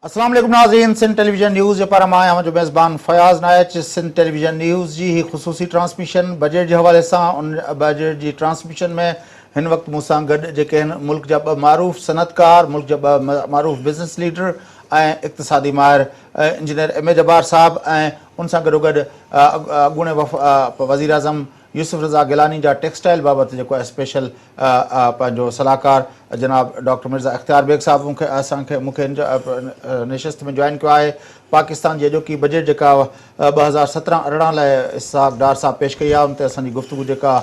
अस्सलाम वालेकुम नाज़रीन, सिंध टेलीविजन न्यूज़ पर मां आहियां जो मेज़बान फयाज़ नायच। सिंध टेलीविजन न्यूज़ जी ही ख़ुसूसी ट्रांसमिशन बजट के हवाले से उन बजट की ट्रांसमिशन में हिन वक्त मूसां गॾु जेके आहिनि मुल्क जा मारूफ़ सनतकार, मुल्क जा मारूफ़ बिज़नेस लीडर ऐं इक़्तिसादी माहिर इंजीनियर एम ए जब्बार साहब ऐं उन सां गॾोगॾु अॻूणे वज़ीर आज़म यूसुफ रज़ा गिलानी जा टेक्सटाइल बाबति जेको आहे स्पेशल पंहिंजो सलाहकार जनाब डॉक्टर मिर्ज़ा इख़्तियार बेग साहब मूंखे नशिस्त में जॉइन किया है। पाकिस्तान जी अॼोकी बजट जेका 2017-18 लाइ इसहाक़ डार साहब पेश कई आहे, उन ते असांजी गुफ़्तगू जेका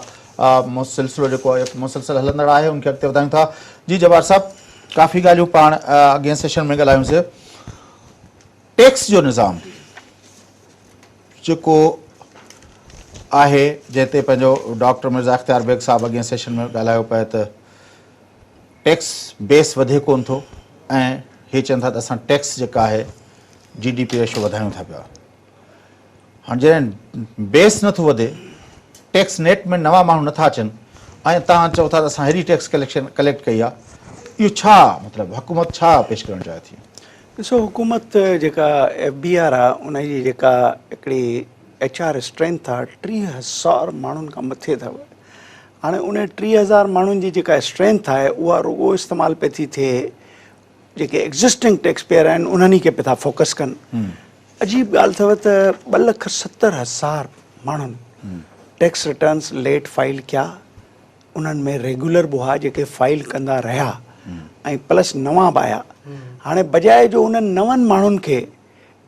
सिलसिलो जेको मुसलसल हलंदड़ आहे उनखे अॻिते वधायूं था। जी जब्बार साहब, काफ़ी ॻाल्हियूं पाण अॻिए सेशन में ॻाल्हायूंसीं। टैक्स जो निज़ाम जेको आहे जंहिं पंहिंजो डॉक्टर मिर्ज़ा इख़्तियार बेग साहब अॻिए सेशन में ॻाल्हायो पिए त टैक्स बेस वधे कोन थो ऐं हे चवनि था त असां टैक्स जेका आहे GDP रेशो वधायूं था पिया। हाणे जॾहिं बेस नथो वधे, टैक्स नेट में नवां माण्हू नथा अचनि ऐं तव्हां चओ था त असां हेॾी टैक्स कलेक्ट कई आहे, इहो छा मतिलबु हुकूमत छा पेश करणु चाहे थी? ॾिसो, हुकूमत जेका FBR आहे उनजी जेका हिकिड़ी HR स्ट्रेंथ आहे 30,000 माण्हुनि खां मथे अथव। हाणे उन 30,000 माण्हुनि जी जेका स्ट्रेंथ आहे उहा रुॻो इस्तेमालु पई थी थिए जेके एग्ज़िस्टिंग टैक्स पेयर आहिनि उन्हनि खे पिया था फोकस कनि। अजीब ॻाल्हि अथव त 2,70,000 माण्हुनि टैक्स रिटर्न्स लेट फाइल कया, उन्हनि में रेगुलर बि हुआ जेके फाइल कंदा रहिया ऐं प्लस नवां बि आया। हाणे बजाए जो उन्हनि नवनि माण्हुनि खे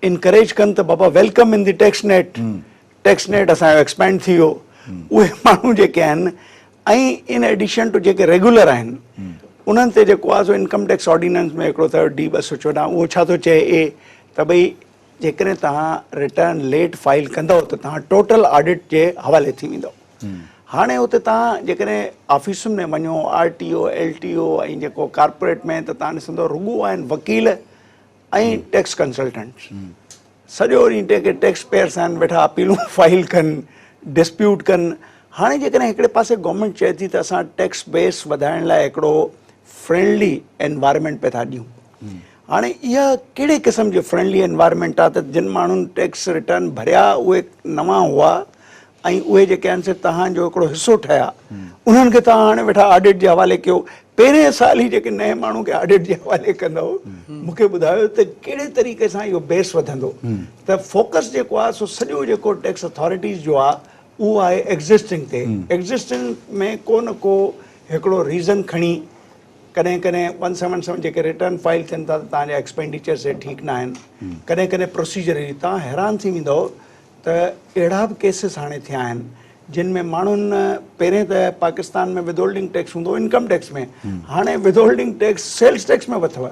इनकरेज कनि त बाबा welcome in the tax net असांजो एक्सपेंड थी वियो, उहे माण्हू जेके आहिनि ऐं in addition to JK regular आहिनि उन्हनि ते जेको आहे सो इनकम टैक्स ऑर्डिनेंस में हिकिड़ो अथव D-214, उहो छा थो चए त भई जेकॾहिं तव्हां रिटर्न लेट फाइल कंदव त तव्हां टोटल ऑडिट जे हवाले थी वेंदव। हाणे उते तव्हां जेकॾहिं ऑफिसुनि में वञो RTO LTO ऐं जेको कॉर्पोरेट में त तव्हां ॾिसंदव रुॻो आहिनि वकील ऐं टैक्स कंसल्टेंट्स, सॼो ॾींहुं जेके टैक्स पेयर्स आहिनि वेठा अपीलूं फाइल कनि, डिस्प्यूट कनि। हाणे जेकॾहिं हिकिड़े पासे गवर्नमेंट चए थी त असां टैक्स बेस वधाइण लाइ हिकिड़ो फ्रेंडली एनवायरमेंट पिया था ॾियूं, हाणे इहा कहिड़े क़िस्म जो फ्रेंडली एनवायरमेंट आहे त जिन माण्हुनि टैक्स रिटर्न भरिया उहे नवां हुआ ऐं उहे जेके आहिनि से तव्हांजो हिकिड़ो हिसो ठहिया, उन्हनि खे तव्हां हाणे वेठा ऑडिट जे हवाले कयो। पहिरें साल ई जेके नए माण्हू खे ऑडिट जे हवाले कंदव, मूंखे ॿुधायो त कहिड़े तरीक़े सां इहो बेस वधंदो। त फोकस जेको आहे सो सॼो जेको टैक्स अथॉरिटीज़ जो आहे उहो आहे एग्ज़िस्टिंग ते। एग्ज़िस्टिंग में को न को हिकिड़ो रीज़न खणी कॾहिं कॾहिं 177 जेके रिटर्न फाइल थियनि था त तव्हांजा एक्सपेंडिचर्स ठीक न आहिनि, कॾहिं कॾहिं प्रोसीजर तव्हां हैरान थी वेंदव त अहिड़ा बि केसिस हाणे थिया आहिनि जिन में माण्हुनि पहिरें त पाकिस्तान में विदहोल्डिंग टैक्स हूंदो इनकम टैक्स में, हाणे विदहोल्डिंग टैक्स सेल्स टैक्स में वरितव।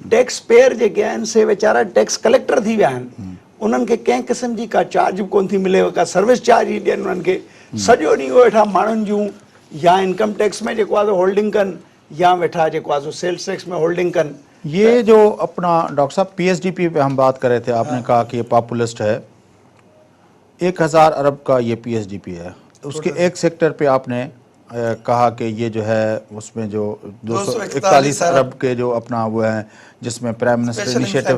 टैक्स पेयर जेके आहिनि से वीचारा टैक्स कलेक्टर थी विया आहिनि, उन्हनि खे कंहिं क़िस्म जी का चार्ज बि कोन थी मिलेव, का सर्विस चार्ज ई ॾियनि उन्हनि खे। सॼो ॾींहुं वेठा माण्हुनि जूं या इनकम टैक्स में जेको आहे होल्डिंग कनि या वेठा जेको आहे सेल्स टैक्स में होल्डिंग कनि। ये जो अपना डॉक्टर साहब PSDP पे हम बात कर रहे थे, आपने कहा कि ये पॉपुलिस्ट है, 1,000 अरब का ये PSDP है, उसके एक सेक्टर पे आपने कहा कि ये जो है उसमें जो 241 अरब के जो अपना वो है जिसमें prime minister initiative,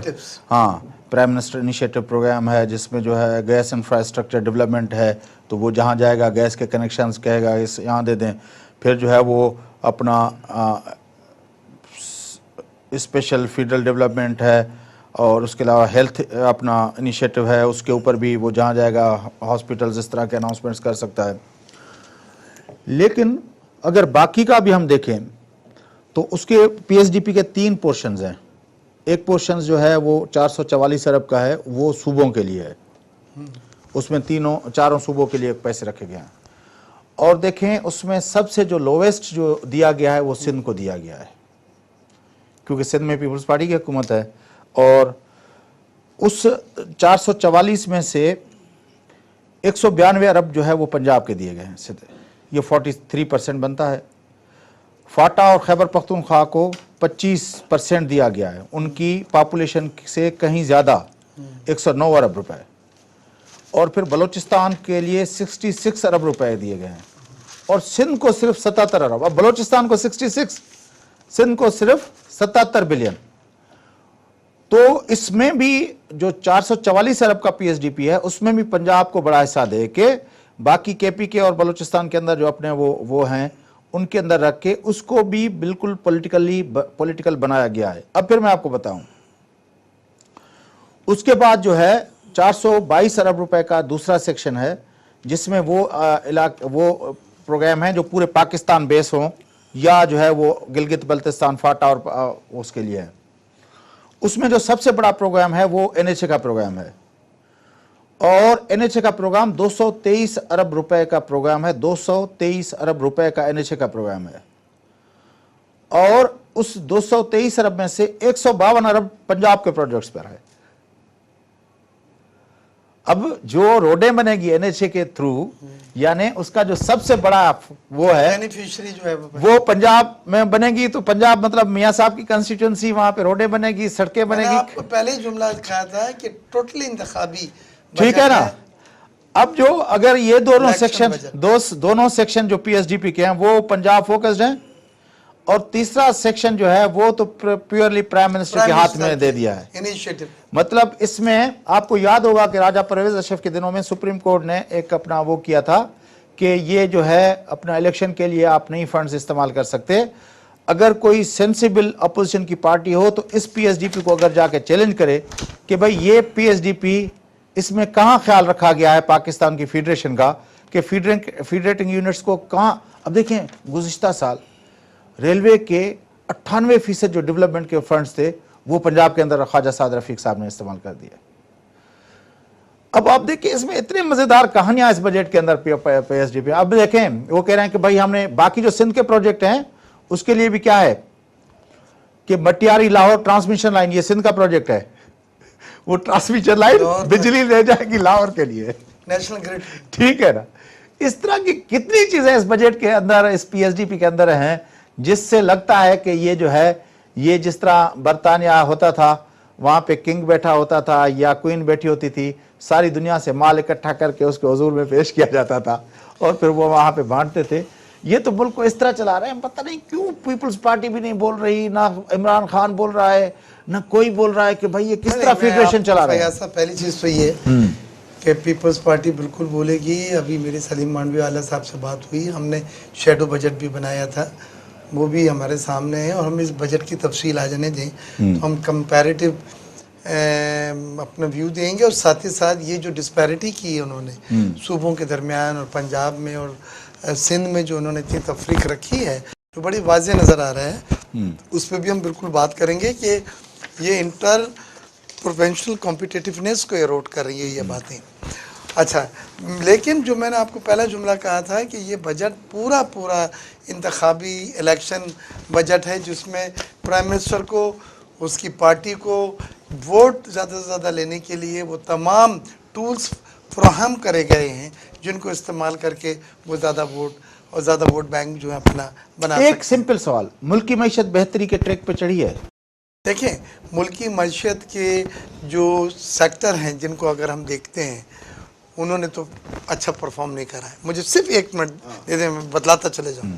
prime minister initiative program है जिसमें जो है गैस इंफ्रास्ट्रक्चर डेवलपमेंट है, तो वो जहाँ जाएगा गैस के कनेक्शंस कहेगा इस यहाँ दे दें। फिर जो है वो अपना स्पेशल फीडरल डेवलपमेंट है और उसके अलावा हेल्थ अपना इनिशिएटिव है, उसके ऊपर भी वो जहाँ जाएगा हॉस्पिटल्स इस तरह के अनाउंसमेंट्स कर सकता है। लेकिन अगर बाकी का भी हम देखें तो उसके PSDP के 3 पोर्शंस हैं। एक पोर्शन जो है वो 444 अरब का है, वो सूबों के लिए है, उसमें चारों सूबों के लिए पैसे रखे गए हैं। और देखें उसमें सबसे जो लोवेस्ट जो दिया गया है वो सिंध को दिया गया है, क्योंकि सिंध में पीपल्स पार्टी की हुकूमत है। और उस 444 में से 192 अरब जो है वो पंजाब के दिए गए हैं, ये 43% बनता है। फाटा और खैबर पख्तूनख्वा को 25% दिया गया है, उनकी पॉपुलेशन से कहीं ज़्यादा 109 अरब रुपए। और फिर बलूचिस्तान के लिए 66 अरब रुपए दिए गए हैं और सिंध को सिर्फ 77 अरब। अब बलूचिस्तान को 66, सिंध को सिर्फ 77 बिलियन। तो इसमें भी जो 444 अरब का पीएसडीपी है उसमें भी पंजाब को बड़ा हिस्सा दे के बाकी केपी के और बलूचिस्तान के अंदर जो अपने वो हैं उनके अंदर रख के उसको भी बिल्कुल पॉलिटिकल बनाया गया है। अब फिर मैं आपको बताऊं, उसके बाद जो है 422 अरब रुपए का दूसरा सेक्शन है जिसमें वो प्रोग्राम है जो पूरे पाकिस्तान बेस हो या जो है वो गिलगित बल्तिस्तान फाटा और उसके लिए है। उसमें जो सबसे बड़ा प्रोग्राम है वो एनएचए का प्रोग्राम है और एनएचए का प्रोग्राम 223 अरब रुपए का प्रोग्राम है। 223 अरब रुपए का एनएचए का प्रोग्राम है और उस 223 अरब में से 152 अरब पंजाब के प्रोजेक्ट्स पर है। अब जो रोडें बनेगी एनएचए के थ्रू यानी उसका जो सबसे बड़ा वो है बेनिफिशियरी जो है वो पंजाब में बनेगी। तो पंजाब मतलब मियां साहब की कंस्टिट्यूंसी, वहां पे रोडें बनेगी, सड़कें बनेगी। आपको पहले ही जुमला कहा था कि टोटली इंतखाबी, ठीक है ना। अब जो अगर ये दोनों सेक्शन दोनों सेक्शन जो पीएसडीपी के हैं वो पंजाब फोकस्ड हैं और तीसरा सेक्शन जो है वो तो प्योरली प्राइम मिनिस्टर के हाथ में दे दिया है इनिशिएटिव। मतलब इसमें आपको याद होगा कि राजा परवेज अशरफ के दिनों में सुप्रीम कोर्ट ने एक अपना वो किया था कि ये जो है अपना इलेक्शन के लिए आप नहीं फंड्स इस्तेमाल कर सकते। अगर कोई सेंसिबल अपोजिशन की पार्टी हो तो इस पीएसडीपी को अगर जाके चैलेंज करे कि भाई ये पीएसडीपी इसमें कहाँ ख्याल रखा गया है पाकिस्तान की फेडरेशन का कि फीडरेटिंग यूनिट्स को कहाँ। अब देखें गुज़िश्ता साल रेलवे के 98% जो डेवलपमेंट के फंड्स थे वो पंजाब के अंदर ख्वाजा साद रफीक साहब ने इस्तेमाल कर दिया। अब आप देखिए इसमें इतनी मजेदार कहानियां इस बजट के अंदर पीएसडीपी। अब देखें वो कह रहे हैं कि भाई हमने बाकी जो सिंध के प्रोजेक्ट हैं उसके लिए भी क्या है कि मटियारी लाहौर ट्रांसमिशन लाइन, ये सिंध का प्रोजेक्ट है, वो ट्रांसमिशन लाइन बिजली ले जाएगी लाहौर के लिए, नेशनल ग्रिड। ठीक है ना। इस तरह की कितनी चीजें इस बजट के अंदर इस पीएसडीपी के अंदर हैं जिससे लगता है कि ये जो है ये जिस तरह बरतानिया होता था वहां पे किंग बैठा होता था या क्वीन बैठी होती थी, सारी दुनिया से माल इकट्ठा करके उसके हुजूर में पेश किया जाता था और फिर वो वहां पे बांटते थे। ये तो मुल्क को इस तरह चला रहे हैं, पता नहीं क्यों पीपल्स पार्टी भी नहीं बोल रही, ना इमरान खान बोल रहा है, ना कोई बोल रहा है कि भाई ये किस तरह फेडरेशन चला रहा है। पहली चीज तो ये कि पीपल्स पार्टी बिल्कुल बोलेगी। अभी मेरे सलीम मांडवी आला साहब से बात हुई, हमने शेडो बजट भी बनाया था, वो भी हमारे सामने है और हम इस बजट की तफसील आ जाने दें तो हम कंपैरेटिव अपना व्यू देंगे और साथ ही साथ ये जो डिस्पैरिटी की है उन्होंने सूबों के दरमियान और पंजाब में और सिंध में जो उन्होंने इतनी तफरीक रखी है जो बड़ी वाज़े नज़र आ रहा है, उस पर भी हम बिल्कुल बात करेंगे कि ये इंटर प्रोवेंशनल कॉम्पिटिटिवनेस को एरोड कर रही है ये बातें। अच्छा, लेकिन जो मैंने आपको पहला जुमला कहा था कि ये बजट पूरा इंतखाबी इलेक्शन बजट है जिसमें प्राइम मिनिस्टर को उसकी पार्टी को वोट ज़्यादा से ज़्यादा लेने के लिए वो तमाम टूल्स फराहम करे गए हैं जिनको इस्तेमाल करके वो ज़्यादा वोट और ज़्यादा वोट बैंक जो है अपना बना सकते। एक सिंपल सवाल, मुल्क की मैशत बेहतरी के ट्रैक पे चढ़ी है? देखें, मुल्क की मैशत के जो सेक्टर हैं जिनको अगर हम देखते हैं उन्होंने तो अच्छा परफॉर्म नहीं करा है। मुझे सिर्फ एक मिनट दे दें, मैं बतलाता चले जाऊँ।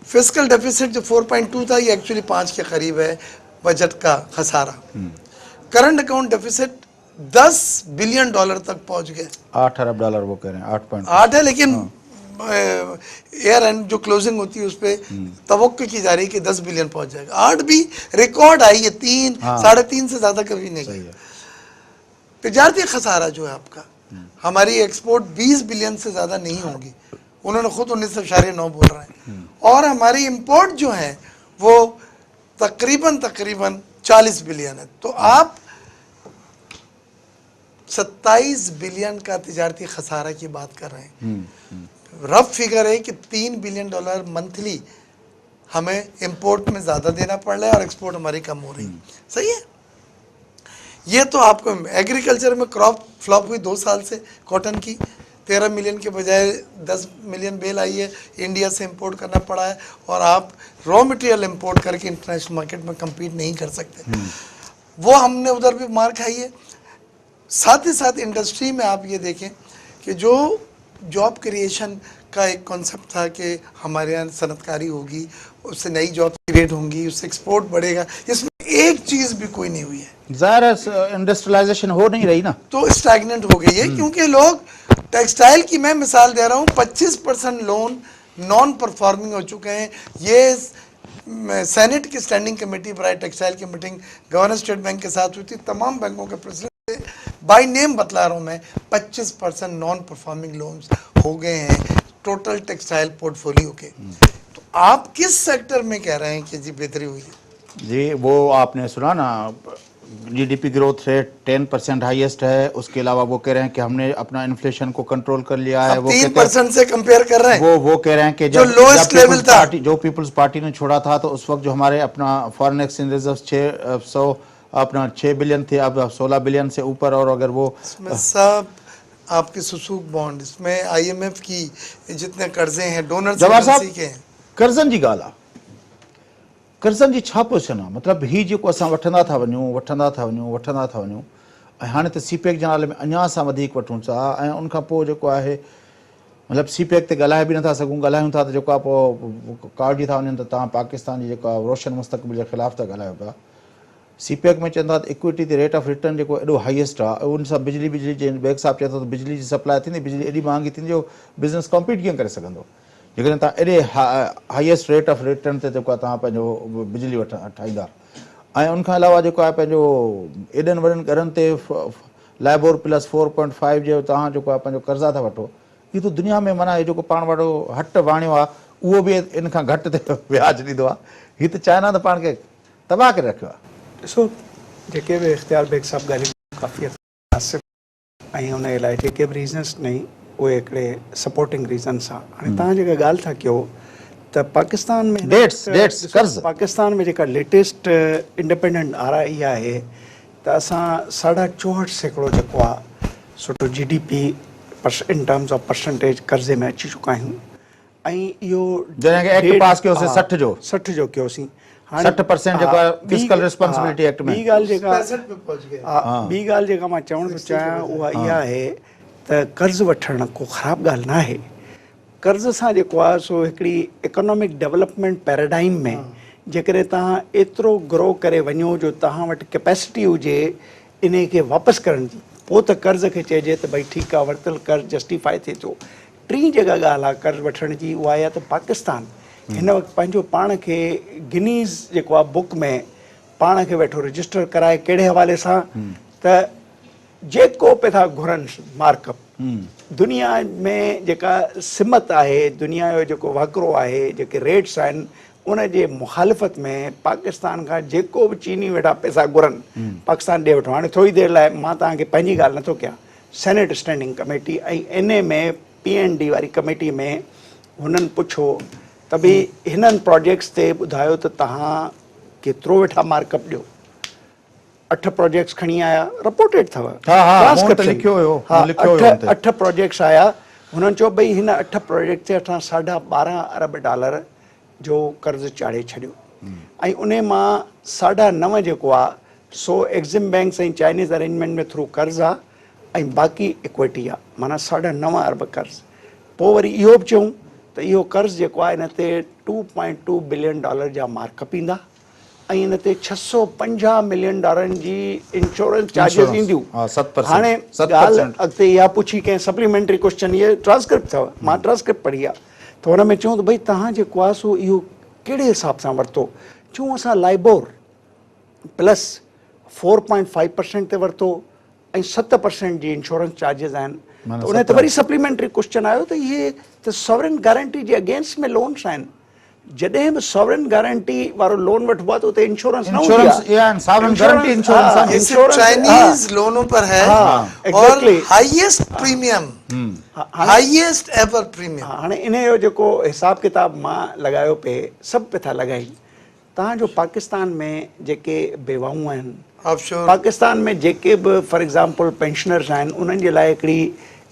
फिस्कल डेफिसिट जो 4.2 था ये एक्चुअली 5 के करीब है बजट का खसारा। करंट अकाउंट डेफिसिट $10 बिलियन तक पहुंच गए। 8 अरब डॉलर वो कह रहे हैं, 8 है, लेकिन एयर एंड जो क्लोजिंग होती है उस पर तवक्को की जा रही है कि 10 बिलियन पहुंच जाएगा। 8 भी रिकॉर्ड आई है, 3-3.5 से ज्यादा कभी नहीं गई। तिजारती खसारा जो है आपका, हमारी एक्सपोर्ट 20 बिलियन से ज्यादा नहीं होगी, उन्होंने खुद 19.9 बोल रहे हैं, और हमारी इंपोर्ट जो है वो तकरीबन 40 बिलियन है। तो आप 27 बिलियन का तिजारती खसारा की बात कर रहे हैं। रफ फिगर है कि $3 बिलियन मंथली हमें इंपोर्ट में ज़्यादा देना पड़ रहा है और एक्सपोर्ट हमारी कम हो रही है। सही है। ये तो आपको एग्रीकल्चर में क्रॉप फ्लॉप हुई 2 साल से, कॉटन की 13 मिलियन के बजाय 10 मिलियन बेल आई है, इंडिया से इंपोर्ट करना पड़ा है, और आप रॉ मटेरियल इंपोर्ट करके इंटरनेशनल मार्केट में compete नहीं कर सकते। वो हमने उधर भी मार खाई है। साथ ही साथ इंडस्ट्री में आप ये देखें कि जो जॉब क्रिएशन का एक कॉन्सेप्ट था कि हमारे यहाँ सनतकारी होगी, उससे नई जॉब क्रिएट होंगी, उससे एक्सपोर्ट बढ़ेगा, इसमें एक चीज भी कोई नहीं हुई है। ज़ाहिर है इंडस्ट्रियलाइजेशन हो नहीं रही ना, तो स्टैग्नेंट हो गई है, क्योंकि लोग टेक्सटाइल की, मैं मिसाल दे रहा हूँ, 25% लोन नॉन परफॉर्मिंग हो चुके हैं। ये सेनेट की स्टैंडिंग कमेटी पर टेक्सटाइल की मीटिंग गवर्नर स्टेट बैंक के साथ हुई थी, तमाम बैंकों के प्रेसिडेंट बाय नेम बतला रहा हूँ मैं, 25% नॉन परफॉर्मिंग लोन्स हो गए हैं टोटल टेक्सटाइल पोर्टफोलियो के। तो आप किस सेक्टर में कह रहे हैं कि जी बेहतरी हुई है? जी वो आपने सुना ना, जीडीपी ग्रोथ रेट 10% हाईएस्ट है। उसके अलावा वो कह रहे हैं कि हमने अपना इन्फ्लेशन को कंट्रोल कर लिया है। वो 3% से कंपेयर कर रहे हैं, वो कह रहे हैं कि जो lowest level था। जो पीपल्स पार्टी ने छोड़ा था, तो उस वक्त जो हमारे अपना फॉरेन एक्सचेंज रिजर्व 6 बिलियन थे, अब 16 बिलियन से ऊपर। और अगर वो इसमें सब आपके सुसूक बॉन्ड, इसमें आईएमएफ की जितने कर्जे हैं, डोनर जवाहर साहब के हैं। कर्जन जी ॻाल्हि आहे, कर्जन जी छा पोजिशन आहे? मतिलबु ही जेको असां वठंदा था वञूं ऐं हाणे त सीपेक जे नाले में अञा असां वधीक वठूं था, ऐं उनखां पोइ जेको आहे मतिलबु सीपेक ते ॻाल्हाए बि नथा सघूं, ॻाल्हायूं था त जेको आहे पोइ कावड़ी था वञनि त तव्हां पाकिस्तान जी जेको आहे रोशन मुस्तक़बिल जे ख़िलाफ़ था ॻाल्हायो पिया। सीपेक में चवंदा त इक्विटी ते रेट ऑफ रिटर्न जेको एॾो हाईएस्ट आहे, उन सां बिजली जे बेग साहब चए थो त बिजली जी सप्लाई थींदी, बिजली एॾी महांगी थींदी जो बिज़नेस कॉम्पीट कीअं करे सघंदो जेकॾहिं तव्हां एॾे हाईएस्ट रेट ऑफ रिटर्न ते जेको आहे तव्हां पंहिंजो बिजली ठाहींदा। ऐं उनखां अलावा जेको आहे पंहिंजो एॾनि वॾनि घरनि ते लाइबोर प्लस 4.5 जो तव्हां जेको आहे पंहिंजो कर्ज़ा था वठो। इहो त दुनिया में माना जेको पाण वॾो हट वाणियो आहे उहो बि इन खां घटि ते व्याज ॾींदो आहे। हीअ त चाइना त पाण खे तबाह करे रखियो आहे। ॾिसो, जेके बि इख़्तियार बेग साहब ॻाल्हियूं काफ़ी मुनासिब, ऐं उन जे लाइ जेके बि रीज़न्स ॾेई उहे हिकिड़े सपोर्टिंग रीज़न्स आहे। हाणे तव्हां जेका ॻाल्हि था कयो त पाकिस्तान में डेट्स कर्ज़, पाकिस्तान में जेका लेटेस्ट इंडिपेंडेंट RI आहे त असां 64% जेको आहे सुठो GDP in terms of percentage कर्ज़े में अची चुका आहियूं। ऐं इहो जॾहिं कि एक्ट पास कयोसीं 60 जो कयोसीं, 60% जेको आहे फिस्कल रिस्पॉन्सिबिलिटी एक्ट में। ॿी ॻाल्हि जेका 65 पे पहुंच गए। ॿी ॻाल्हि जेका मां चवणु थो चाहियां उहा इहा आहे त कर्ज़ु वठणु को ख़राबु ॻाल्हि न आहे। कर्ज़ सां जेको आहे सो हिकिड़ी इकोनॉमिक डेवलपमेंट पैराडाइम में जेकॾहिं तव्हां एतिरो ग्रो करे वञो जो तव्हां वटि कैपेसिटी हुजे इन खे वापसि करण जी, पोइ त कर्ज़ खे चइजे त भई ठीकु आहे वरितल कर्ज़ जस्टिफाई थिए थो। टी जेका ॻाल्हि आहे कर्ज़ु वठण जी उहा आहे त पाकिस्तान हिन वक़्तु पंहिंजो पाण खे गिनीज़ जेको आहे बुक में पाण खे वेठो रजिस्टर कराए, कहिड़े हवाले सां त जेको पे था घुरनि मार्कअप, दुनिया में जेका सिमत आहे, दुनिया जो जेको वाकिरो आहे, जेके रेट्स आहिनि उन जे मुखालिफ़त में पाकिस्तान खां जेको बि चीनी वेठा पैसा घुरनि पाकिस्तान ॾे वेठो। हाणे थोरी देरि लाइ मां तव्हांखे पंहिंजी ॻाल्हि नथो कयां, सेनेट स्टैंडिंग कमेटी ऐं इन में PND वारी कमेटी में हुननि पुछो त भई हिननि प्रोजेक्ट्स ते ॿुधायो त तव्हां केतिरो वेठा मार्कअप ॾियो। 8 प्रोजेक्ट्स खणी आया, रिपोर्टेड अथव, लिखियो 8 प्रोजेक्ट्स आया। हुननि चयो भई हिन 8 प्रोजेक्ट ते असां $12.5 अरब जो कर्ज़ु चाढ़े छॾियो, ऐं उन मां 9.5 जेको आहे सो एक्सिम बैंक ऐं चाइनीज़ अरेंजमेंट में थ्रू कर्ज़ु आहे ऐं बाक़ी इक्विटी आहे, माना 9.5 अरब कर्ज़ु। पोइ वरी इहो बि चयूं त इहो कर्ज़ु जेको आहे इन ते $2.2 बिलियन जा मार्कअप ईंदा ऐं इन ते $650 मिलियन जी इंश्योरेंस चार्जिस ईंदियूं। हाणे ॻाल्हि अॻिते इहा पुछी कंहिं सप्लीमेंट्री क्वेश्चन, इहे ट्रांसक्रिप्ट अथव, मां ट्रांसक्रिप्ट पढ़ी आहे, त हुन में चयूं त भई तव्हां जेको आहे सो इहो कहिड़े हिसाब सां वरितो? चयूं असां लाइबोर प्लस 4.5% ते वरितो ऐं 7% जी इंश्योरेंस चार्जिस आहिनि। त उन ते वरी सप्लीमेंट्री क्वेश्चन आयो त इहे त सॉवरेन गारंटी जे अगेंस्ट में लोन्स आहिनि। जॾहिं बि सॉवरेन गारंटी वारो लोन वठिबो आहे त उते इंश्योरेंस न हूंदी आहे। चाइनीज लोनों पर है और highest premium, highest ever premium. हाणे इन जो जेको हिसाब किताब मां लॻायो पे सभु पे था लॻाइनि। तव्हांजो पाकिस्तान में जेके बेवाऊं आहिनि, पाकिस्तान में जेके बि फॉर एग्ज़ाम्पल पेंशनर्स आहिनि, उन्हनि जे लाइ हिकिड़ी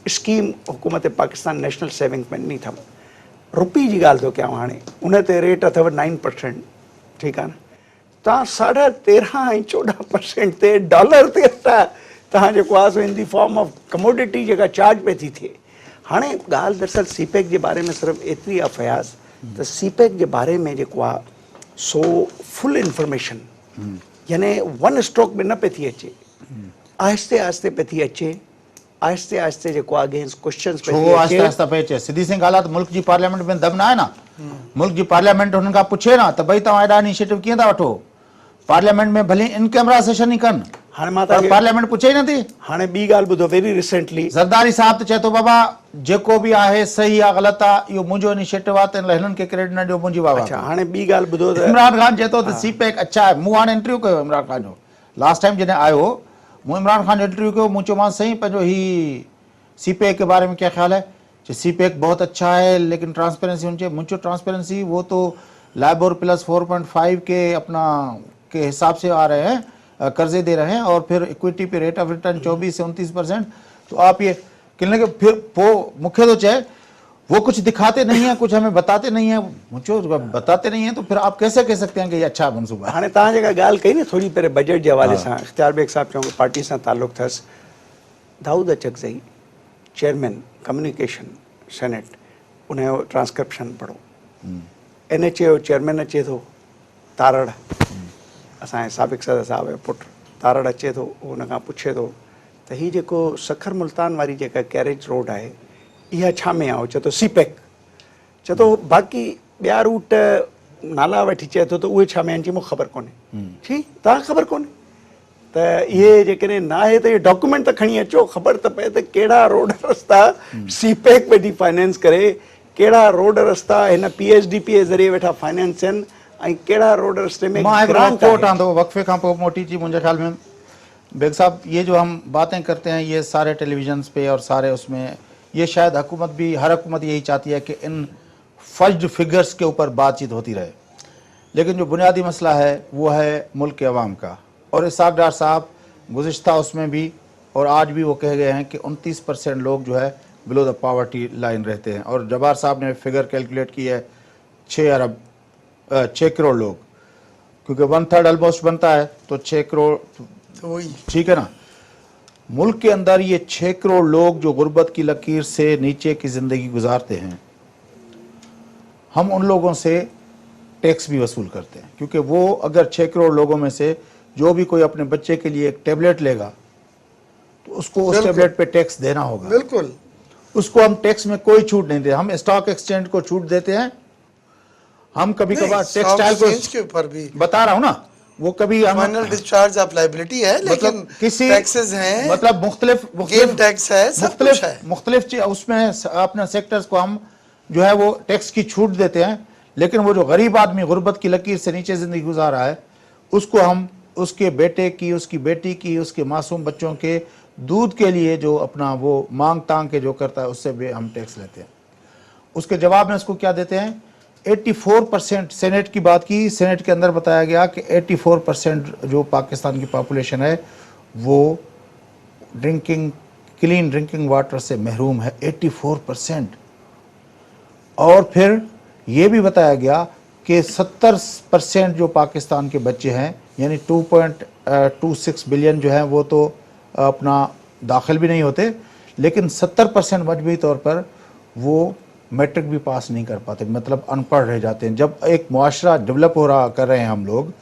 स्कीम हुकूमत पाकिस्तान नेशनल सेविंग पेन अथव। रुपी जी ॻाल्हि थो कयां हाणे, उन ते रेट अथव 9%, ठीकु आहे न। तव्हां 13.5 ऐं 14% ते डॉलर ते तव्हां जेको आहे सो इन दी फॉर्म ऑफ कमोडिटी जेका चार्ज पे थी थिए। हाणे ॻाल्हि दरअसल सीपेक जे बारे में सिर्फ़ु एतिरी आहे फयाज़ त सीपेक जे बारे में जेको आहे सो फुल इंफॉर्मेशन यानी वन स्ट्रोक में न पे थी अचे, आहिस्ते आहिस्ते पे थी अचे, आहिस्ते आहिस्ते जेको आहे अगेंस्ट क्वेश्चंस पे छो थी आहिस्ते अचे। आहिस्ते पे अचे? सिधी सी ॻाल्हि आहे त मुल्क जी पार्लियामेंट में दम न आहे न। मुल्क जी पार्लियामेंट हुननि खां पुछे न त भई तव्हां एॾा इनिशिएटिव कीअं था वठो? पार्लियामेंट में भले इन कैमरा सेशन ई कनि, हाणे मां पर तव्हांखे पार्लियामेंट पुछे ई नथी। हाणे ॿी ॻाल्हि ॿुधो, वेरी रिसेंटली ज़रदारी साहब त चए थो बाबा जेको बि आहे सही आहे ग़लति आहे, इहो मुंहिंजो इनिशिएटिव आहे, त हिननि खे क्रेडिट न ॾियो, मुंहिंजी वाह अच्छा हाणे ॿी ॻाल्हि ॿुधो त इमरान ख़ान चए थो त सी पैक अच्छा आहे। मूं हाणे इंटरव्यू कयो इमरान ख़ान जो, लास्ट टाइम जॾहिं आयो मूं इमरान ख़ान जो इंटरव्यू कयो, मूं चयोमांसि साईं पंहिंजो ही सी पैक के बारे में क्या ख्याल है? जो सी पैक बहुत अच्छा है लेकिन ट्रांसपेरेंसी होनी चाहिए। मुझे ट्रांसपेरेंसी वो तो लाइबोर प्लस 4.5 के अपना के हिसाब से आ रहे हैं, कर्जे दे रहे हैं, और फिर equity pay rate of return 24 से 29%। तो आप ये कहने के फिर वो मुख्य तो चाहे वो कुछ दिखाते नहीं है, कुछ हमें बताते नहीं है। मुझे बताते नहीं है तो फिर आप कैसे कह सकते हैं कि ये अच्छा मनसूबा है? हाणे तव्हां जेका ॻाल्हि कई न थोरी पहिरें बजट जे हवाले सां, इख़्तियार बेग साहब चऊं पार्टी सां ताल्लुक़ अथसि। Dawood Achakzai chairman communication senate, उनजो ट्रांसक्रिप्शन पढ़ो। NHA जो चेयरमैन अचे थो तारड़, असांजे साबिक़ सदर साहब जो पुटु तारड़ अचे थो, हुन खां पुछे थो त हीअ जेको सखर मुल्तान वारी जेका कैरेज रोड आहे इहा छा में आहे? चए थो सी पैक। चए थो बाक़ी ॿिया रूट नाला वठी चए थो त उहे छा में आहिनि? मूंखे ख़बर कोन्हे। जी तव्हां ख़बर कोन्हे त इहे जेकॾहिं न आहे त इहे डॉक्यूमेंट त खणी अचो, ख़बर त पए त कहिड़ा रोड रस्ता सी पैक वेठी फाइनेंस करे, कहिड़ा रोड रस्ता हिन PSDP जे ज़रिए वेठा फाइनेंस आहिनि, ऐं कहिड़ा रोड रस्ते में मां हिकिड़ो ग्रांट कोट आहे। आंदो वक्फे खां पोइ मोटी थी मुंहिंजे ख्याल में। बेग साहब ये जो हम बातें करते हैं ये सारे टेलीविजन पे और सारे उसमें, ये शायद हुकूमत भी, हर हुकूमत यही चाहती है कि इन फज्ड फिगर्स के ऊपर बातचीत होती रहे, लेकिन जो बुनियादी मसला है वो है मुल्क के अवाम का। और इसाक डार साहब गुज़िश्ता उसमें भी और आज भी वो कह गए हैं कि 29% लोग जो है बिलो द पावर्टी लाइन रहते हैं। और जब्बार साहब ने फिगर कैलकुलेट की है 6 करोड़ लोग, क्योंकि 1/3 ऑलमोस्ट बनता है तो 6 करोड़, तो वही ठीक है ना। मुल्क के अंदर ये 6 करोड़ लोग जो गुर्बत की लकीर से नीचे की ज़िंदगी गुजारते हैं, हम उन लोगों से टैक्स भी वसूल करते हैं, क्योंकि वो अगर 6 करोड़ लोगों में से जो भी कोई अपने बच्चे के लिए एक टैबलेट लेगा तो उसको उस टैबलेट पे टैक्स देना होगा। बिल्कुल उसको हम टैक्स में कोई छूट नहीं देते। हम स्टॉक एक्सचेंज को छूट देते हैं, हम कभी कभार टेक्सटाइल एक्सचेंज के ऊपर भी को बता रहा हूं ना, वो कभी फाइनल डिस्चार्ज ऑफ लायबिलिटी है, लेकिन मतलब किसी टैक्सेस हैं, मतलब गेन टैक्स है, सब कुछ है। मुख्तलिफ उसमें अपने सेक्टर्स को हम जो है वो टैक्स की छूट देते हैं, लेकिन वो जो गरीब आदमी गुर्बत की लकीर से नीचे जिंदगी गुजार रहा है उसको हम उसके बेटे की, उसकी बेटी की, उसके मासूम बच्चों के दूध के लिए जो अपना वो मांग तांग के जो करता है उससे भी हम टैक्स लेते हैं। उसके जवाब में उसको क्या देते हैं? 84%। सेनेट की बात की, सेनेट के अंदर बताया गया कि 84% जो पाकिस्तान की पॉपुलेशन है वो क्लीन ड्रिंकिंग वाटर से महरूम है, 84%। और फिर ये भी बताया गया कि 70% जो पाकिस्तान के बच्चे हैं, यानी 2.26 बिलियन जो हैं वो तो अपना दाखिल भी नहीं होते, लेकिन 70% मजमूई तौर पर वो मैट्रिक भी पास नहीं कर पाते, मतलब अनपढ़ रह जाते हैं। जब एक मुआशरा डेवलप हो रहा कर रहे हैं हम लोग,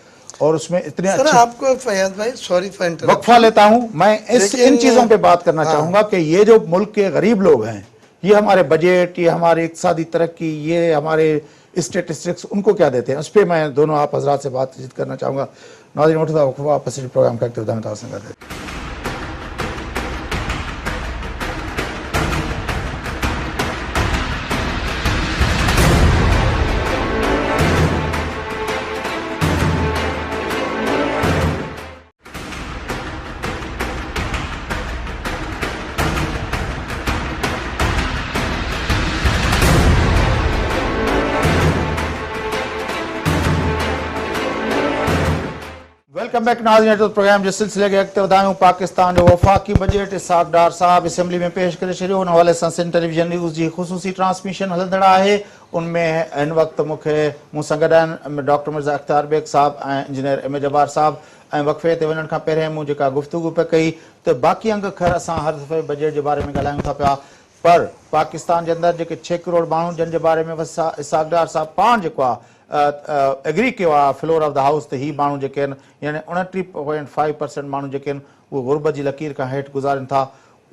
और उसमें इतने सर अच्छे, आपको फैयाज भाई सॉरी फॉर इंटरप्शन, वक्फा लेता हूं मैं, इन चीज़ों पे बात करना चाहूँगा कि ये जो मुल्क के गरीब लोग हैं, ये हमारे बजट, ये हमारे इक़्तिसादी तरक्की, ये हमारे स्टेटिस्टिक्स उनको क्या देते हैं, उस पर मैं दोनों आप हजरात से बातचीत करना चाहूँगा। नाज़रीन मुर्तज़ा वक्फा आपस प्रोग्राम का इख्तिताम करते हैं। वेलकम बैक नाज़रीन, तो प्रोग्राम जिस सिलसिले के इक़्तिदाम पाकिस्तान जो वफाकी बजट इसाक डार साहब असेंबली में पेश करे छॾियो। उन हवाले सां सिंध टेलीविजन न्यूज़ जी ख़ुसूसी ट्रांसमिशन हलंदड़ आहे। उनमें हिन वक़्तु मूं सां गॾु आहिनि डॉक्टर मिर्ज़ा इख़्तियार बेग साहब ऐं इंजीनियर M.A. जब्बार साहब। ऐं वक़फ़े ते वञण खां पहिरियों मूं जेका गुफ़्तगू पे कई त बाक़ी अंग ख़ैर असां हर दफ़े बजट जे बारे में ॻाल्हायूं था पिया, पर पाकिस्तान जे अंदरि जेके 6 करोड़ माण्हू जिन जे बारे में इसाक डार साहब पाण जेको आहे एग्री कयो आहे फ्लोर ऑफ द हाउस त ही माण्हू जेके आहिनि यानी 29.5% माण्हू जेके आहिनि उहे गुरबत जी लकीर खां हेठि गुज़ारनि था।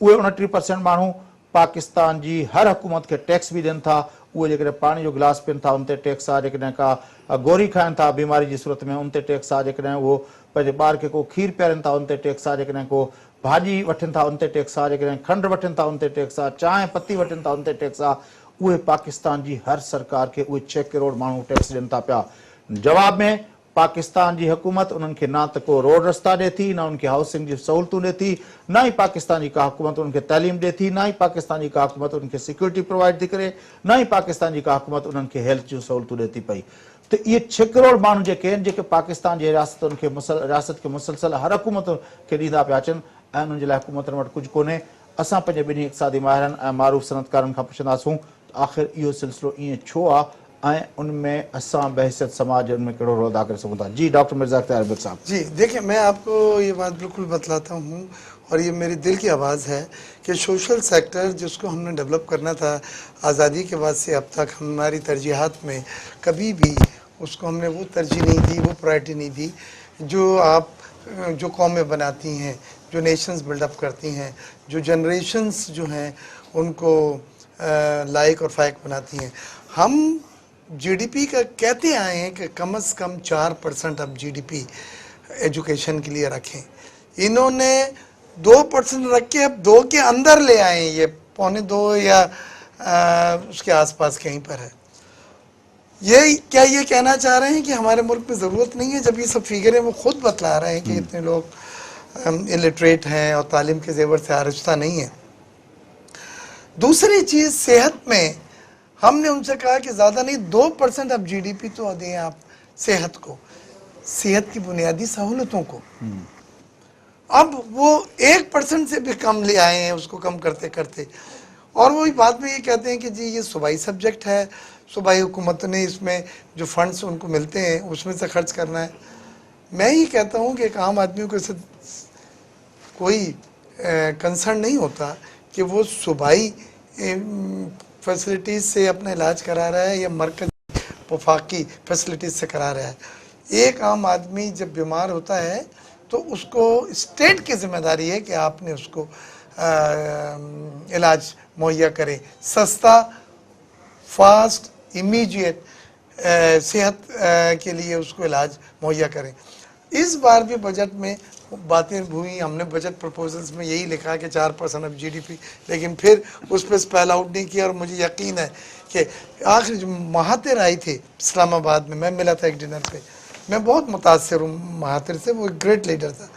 उहे 29% माण्हू पाकिस्तान जी हर हुकूमत खे टैक्स बि ॾियनि था। उहे जेकॾहिं पाणी जो गिलास पीअनि था उन ते टैक्स आहे, जेकॾहिं का गोरी खाइनि था बीमारी जी सूरत में उन ते टैक्स आहे, जेकॾहिं उहो पंहिंजे ॿार खे को खीर पीआरनि था उन ते टैक्स आहे, जेकॾहिं को भाॼी वठनि था उन ते टैक्स आहे, जेकॾहिं खंडु वठनि था उन ते टैक्स आहे, चांहि पती वठनि था उन ते टैक्स आहे। उहे पाकिस्तान जी हर सरकार खे उहे 6 करोड़ माण्हू टैक्स ॾियनि था पिया। जवाब में पाकिस्तान जी हुकूमत उन्हनि खे न त को रोड रस्ता ॾिए थी, न उनखे हाउसिंग जी सहूलियतूं ॾिए थी, न ई पाकिस्तान जी का हुकूमत उनखे तइलीम ॾिए थी, न ई पाकिस्तान जी का हुकूमत उनखे सिक्योरिटी प्रोवाइड थी करे, न ई पाकिस्तान जी का हुकूमत उन्हनि खे हेल्थ जूं सहूलियतूं ॾिए थी पई। त इहे 6 करोड़ माण्हू जेके आहिनि जेके पाकिस्तान जी रियासतुनि खे रियासत खे मुसलसल हर हुकूमत खे ॾींदा पिया अचनि ऐं उन्हनि जे लाइ हुकूमतनि वटि कुझु कोन्हे। असां पंहिंजे ॿिन्ही इक़्तिसादी माहिरनि ऐं मारूफ़ सनतकारनि खां पुछंदासूं आख़िर इहो सिलसिलो ईअं छो आहे ऐं उनमें असां बहसियत समाज उनमें कहिड़ो रोल अदा करे सघूं था। जी डॉक्टर मिर्ज़ा अख्तियार अहमद साहब। जी देखिए, मैं आपको ये बात बिल्कुल बतलाता हूँ और ये मेरे दिल की आवाज़ है कि सोशल सेक्टर जिसको हमने डेवलप करना था आज़ादी के बाद से अब तक हमारी तरजीहात में कभी भी उसको हमने वो तरजीह नहीं दी, वो प्रायोरिटी नहीं दी जो कौमें बनाती हैं, जो नेशंस बिल्डअप करती हैं, जो जनरेशन्स जो हैं उनको लायक और फायक बनाती हैं। हम जीडीपी का कहते आए हैं कि कम से कम 4% अब जीडीपी एजुकेशन के लिए रखें। इन्होंने 2% रख के अब 2 के अंदर ले आए हैं, ये 1.25 या उसके आसपास कहीं पर है। क्या ये कहना चाह रहे हैं कि हमारे मुल्क में ज़रूरत नहीं है, जब ये सब फिगरें वो खुद बतला रहे हैं कि इतने लोग इलिटरेट हैं और तालीम के जेवर से आरस्ता नहीं है। दूसरी चीज़ सेहत में हमने उनसे कहा कि ज़्यादा नहीं 2% अब जीडीपी तो दें आप सेहत को, सेहत की बुनियादी सहूलतों को। अब वो 1% से भी कम ले आए हैं, उसको कम करते करते, और वो बाद में ये कहते हैं कि जी ये सूबाई सब्जेक्ट है, सूबाई हुकूमत ने इसमें जो फंड्स उनको मिलते हैं उसमें से खर्च करना है। मैं ये कहता हूँ कि एक आम आदमी को इससे कोई कंसर्न नहीं होता कि वो सूबाई फैसिलिटीज़ से अपना इलाज करा रहा है या मरकज़ी वफाकी फैसिलिटीज़ से करा रहा है। एक आम आदमी जब बीमार होता है तो उसको स्टेट की जिम्मेदारी है कि आपने उसको इलाज मुहैया करें, सस्ता, फास्ट, इमीडिएट सेहत के लिए उसको इलाज मुहैया करें। इस बार भी बजट में बातें हुई, हमने बजट प्रपोजल्स में यही लिखा कि 4% ऑफ जीडीपी, लेकिन फिर उस पर स्पेल आउट नहीं किया। और मुझे यकीन है कि आखिर जो महातिर आई थी इस्लामाबाद में, मैं मिला था एक डिनर पे, मैं बहुत मुतासर हूँ महातिर से, वो एक ग्रेट लीडर था।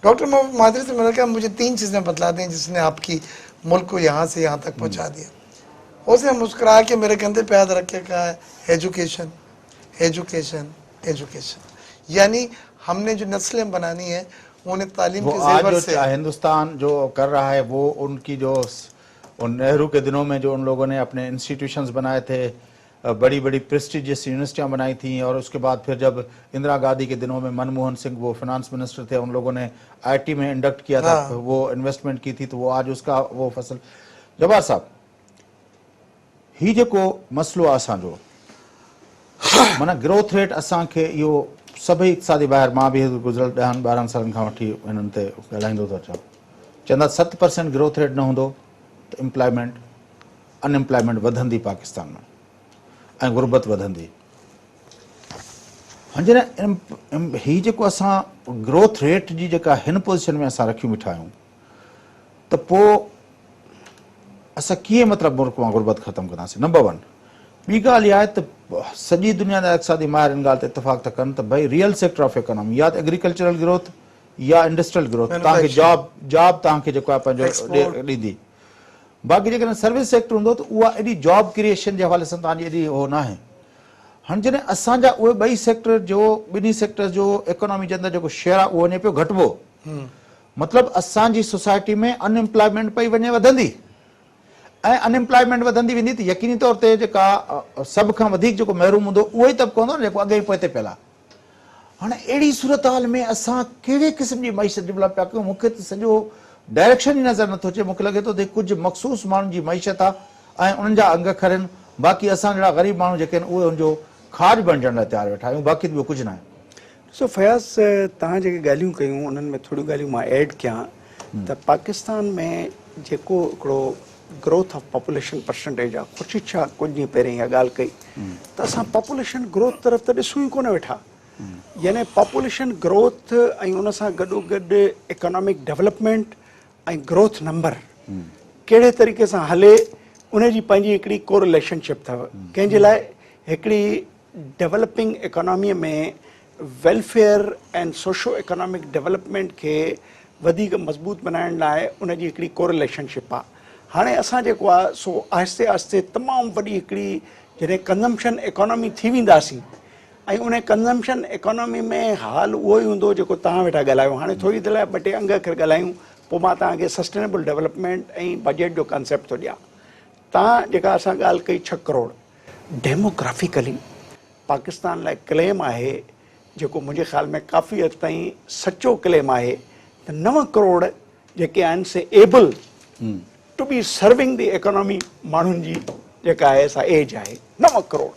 डॉक्टर महातिर से मैंने कहा मुझे 3 चीज़ें बतला दें जिसने आपकी मुल्क को यहाँ से यहाँ तक पहुँचा दिया। उसने मुस्कुरा के मेरे कंधे पे हाथ रख के कहा है एजुकेशन, एजुकेशन, एजुकेशन। यानी हमने जो नस्लें बनानी है उन्हें तालीम के ज़ेवर से। हिंदुस्तान जो कर रहा है वो उनकी जो उन नेहरू के दिनों में जो उन लोगों ने अपने इंस्टीट्यूशंस बनाए थे, बड़ी बड़ी प्रेस्टिजियस यूनिवर्सिटियाँ बनाई थी, और उसके बाद फिर जब इंदिरा गांधी के दिनों में मनमोहन सिंह वो फाइनेंस मिनिस्टर थे, उन लोगों ने आईटी में इंडक्ट किया था, वो इन्वेस्टमेंट की थी, तो वो आज उसका वो फसल। जवाहर साहब, ही जेको मसलो आहे असांजो, माना ग्रोथ रेट असांखे इहो सभई इक़्तिसादी ॿाहिरि, मां बि गुज़िरियल 10-12 सालनि खां वठी हिननि ते ॻाल्हाईंदो थो अचां, चवंदा 7% ग्रोथ रेट न हूंदो त अनएम्प्लॉयमेंट वधंदी पाकिस्तान में ऐं गुरबत वधंदी। हाणे जॾहिं ही जेको असां ग्रोथ रेट जी जेका हिन पोज़ीशन में असां रखियूं बीठा आहियूं, त पोइ असां कीअं मतिलबु मुल्क मां गुरबत ख़तमु कंदासीं? नंबर 1। ॿी ॻाल्हि इहा आहे त सॼी दुनिया जा इक़्तिसादी माहिर इन ॻाल्हि ते इतफ़ाक़ था कनि त भई रियल सेक्टर ऑफ इकोनॉमी या त एग्रीकल्चरल ग्रोथ या इंडस्ट्रियल ग्रोथ तव्हांखे जॉब तव्हांखे जेको आहे पंहिंजो ॾींदी। बाक़ी जेकॾहिं सर्विस सेक्टर हूंदो त उहा एॾी जॉब क्रिएशन जे हवाले सां तव्हांजी एॾी उहो न आहे। हाणे जॾहिं असांजा उहे ॿई सेक्टर जो ॿिन्ही सेक्टर जो इकोनॉमी जे अंदरि जेको शेयर आहे उहो वञे पियो घटिबो, मतिलबु असांजी सोसाइटी में अनएम्प्लॉयमेंट पई वञे वधंदी, ऐं अनएम्प्लॉयमेंट वधंदी वेंदी त यकीनी तौर ते जेका सभ खां वधीक जेको महरूम हूंदो उहो ई तबिको हूंदो न जेको अॻे ई पोइ ते पियल आहे। हाणे अहिड़ी सूरत हाल में असां कहिड़े क़िस्म जी मईशत डेवलप पिया कयूं? मूंखे त सॼो डायरेक्शन ई नज़र नथो अचे। मूंखे लॻे थो त कुझु मख़सूस माण्हुनि जी मईशत आहे ऐं उन्हनि जा अंग खरनि, बाक़ी असां जहिड़ा ग़रीब माण्हू जेके आहिनि उहे हुनजो खाज बणिजण लाइ तयारु वेठा आहियूं, बाक़ी ॿियो कुझु न आहे। सो फयाज़, तव्हां जेके ॻाल्हियूं कयूं उन्हनि में थोरियूं ॻाल्हियूं मां ऐड कयां त पाकिस्तान में जेको हिकिड़ो ग्रोथ ऑफ पॉपुलेशन परसेंटेज आहे, ख़ुशी छा कुझु ॾींहं पहिरियों इहा ॻाल्हि कई त असां पॉपुलेशन ग्रोथ तरफ़ त ॾिसूं ई कोन वेठा। यानी पॉपुलेशन ग्रोथ ऐं उन सां गॾोगॾु इकोनॉमिक डेवलपमेंट ऐं ग्रोथ नंबर कहिड़े तरीक़े सां हले, उन जी पंहिंजी हिकिड़ी को रिलेशनशिप अथव। कंहिंजे लाइ हिकिड़ी डेवलपिंग इकोनॉमीअ में welfare and socio economic development खे वधीक मज़बूत बनाइण लाइ उन जी हिकिड़ी को रिलेशनशिप आहे। हाणे असां जेको आहे सो आहिस्ते आहिस्ते तमामु वॾी हिकिड़ी जॾहिं कंज़म्पशन इकोनॉमी थी वेंदासीं ऐं उन कंज़म्पशन इकोनॉमी में हाल उहो ई हूंदो जेको तव्हां वेठा ॻाल्हायो। हाणे थोरी देरि लाइ ॿ टे अंग खे ॻाल्हायूं, पोइ मां तव्हांखे सस्टेनेबल डेवलपमेंट ऐं बजट जो कॉन्सेप्ट थो ॾियां। तव्हां जेका असां ॻाल्हि कई 6 करोड़, डेमोग्राफिकली पाकिस्तान लाइ क्लेम आहे जेको मुंहिंजे ख़्याल में काफ़ी हद ताईं सचो क्लेम आहे त 9 करोड़ जेके आहिनि से able to be serving the economy माण्हुनि जी जेका आहे सा एज आहे 9 करोड़।